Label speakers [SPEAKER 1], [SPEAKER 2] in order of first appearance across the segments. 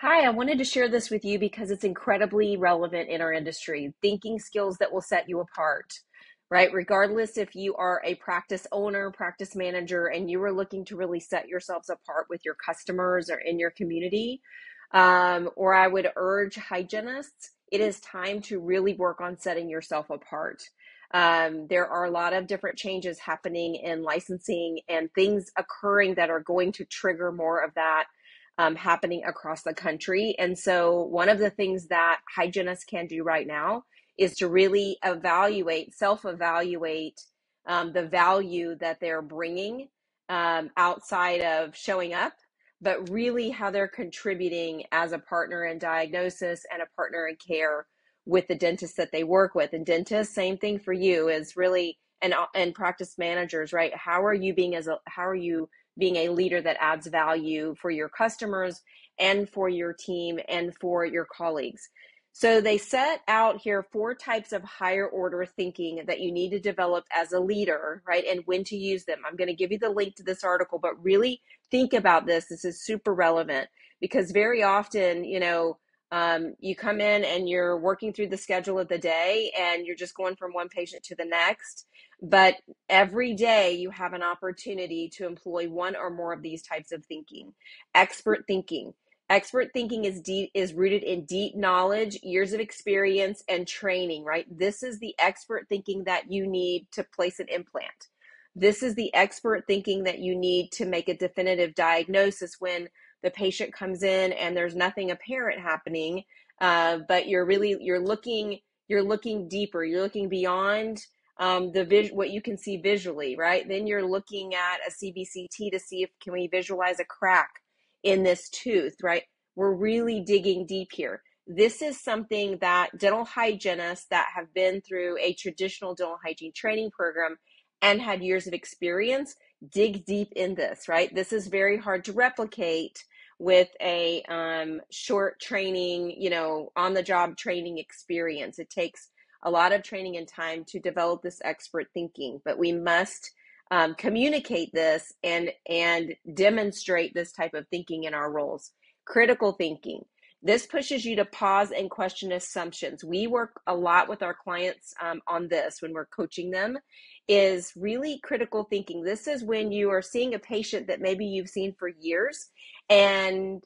[SPEAKER 1] Hi, I wanted to share this with you because it's incredibly relevant in our industry. Thinking skills that will set you apart, right? Regardless if you are a practice owner, practice manager, and you are looking to really set yourselves apart with your customers or in your community, or I would urge hygienists, it is time to really work on setting yourself apart. There are a lot of different changes happening in licensing and things occurring that are going to trigger more of that happening across the country. And so, one of the things that hygienists can do right now is to really evaluate, self evaluate the value that they're bringing outside of showing up, but really how they're contributing as a partner in diagnosis and a partner in care with the dentists that they work with. And dentists, same thing for you, is really and practice managers, right? How are you being a leader that adds value for your customers and for your team and for your colleagues? So they set out here 4 types of higher order thinking that you need to develop as a leader, right? And when to use them. I'm going to give you the link to this article, but really think about this. This is super relevant because very often, you come in and you're working through the schedule of the day and you're just going from one patient to the next. But every day you have an opportunity to employ one or more of these types of thinking. Expert thinking. Expert thinking is rooted in deep knowledge, years of experience, and training, right? This is the expert thinking that you need to place an implant. This is the expert thinking that you need to make a definitive diagnosis when the patient comes in and there's nothing apparent happening, but you're looking deeper, you're looking beyond what you can see visually, right? Then you're looking at a CBCT to see if can we visualize a crack in this tooth, right? We're really digging deep here. This is something that dental hygienists that have been through a traditional dental hygiene training program and had years of experience dig deep in this, right? This is very hard to replicate with a short training, on the job training experience. It takes a lot of training and time to develop this expert thinking, but we must communicate this and demonstrate this type of thinking in our roles. Critical thinking. This pushes you to pause and question assumptions. We work a lot with our clients on this when we're coaching them, is really critical thinking. This is when you are seeing a patient that maybe you've seen for years and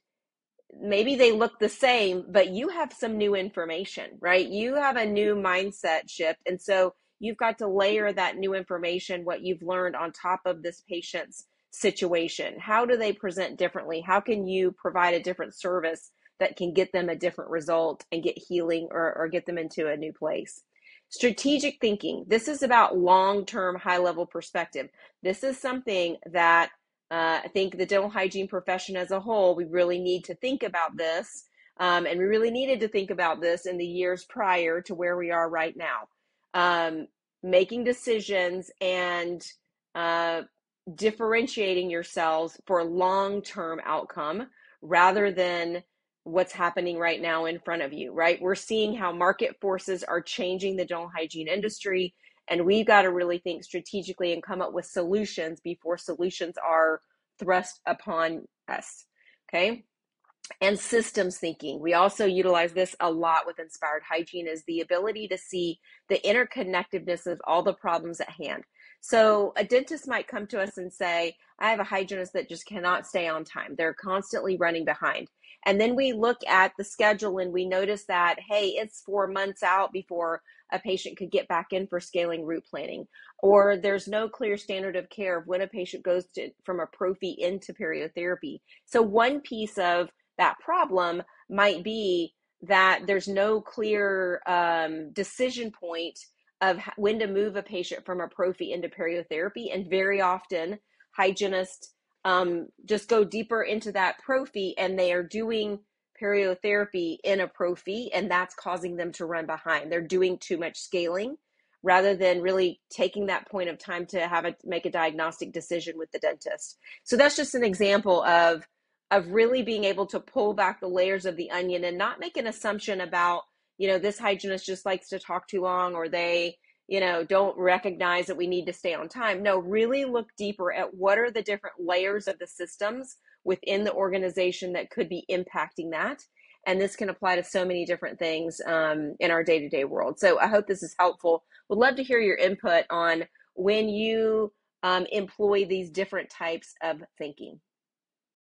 [SPEAKER 1] maybe they look the same, but you have some new information, right? You have a new mindset shift. And so you've got to layer that new information, what you've learned on top of this patient's situation. How do they present differently? How can you provide a different service that can get them a different result and get healing or get them into a new place? Strategic thinking. This is about long-term, high-level perspective. This is something that I think the dental hygiene profession as a whole, we really need to think about this. And we really needed to think about this in the years prior to where we are right now. Making decisions and differentiating yourselves for long-term outcome rather than what's happening right now in front of you, right? We're seeing how market forces are changing the dental hygiene industry, and we've got to really think strategically and come up with solutions before solutions are thrust upon us, okay? And systems thinking. We also utilize this a lot with Inspired Hygiene, is the ability to see the interconnectedness of all the problems at hand. So a dentist might come to us and say, I have a hygienist that just cannot stay on time. They're constantly running behind. And then we look at the schedule and we notice that, hey, it's 4 months out before a patient could get back in for scaling root planning. Or there's no clear standard of care of when a patient goes from a prophy into periotherapy. So one piece of that problem might be that there's no clear decision point of when to move a patient from a prophy into periotherapy. And very often hygienists just go deeper into that prophy and they are doing periotherapy in a prophy, and that's causing them to run behind. They're doing too much scaling rather than really taking that point of time to make a diagnostic decision with the dentist. So that's just an example of really being able to pull back the layers of the onion and not make an assumption about, this hygienist just likes to talk too long, or they, don't recognize that we need to stay on time. No, really look deeper at what are the different layers of the systems within the organization that could be impacting that. And this can apply to so many different things in our day-to-day world. So I hope this is helpful. Would love to hear your input on when you employ these different types of thinking.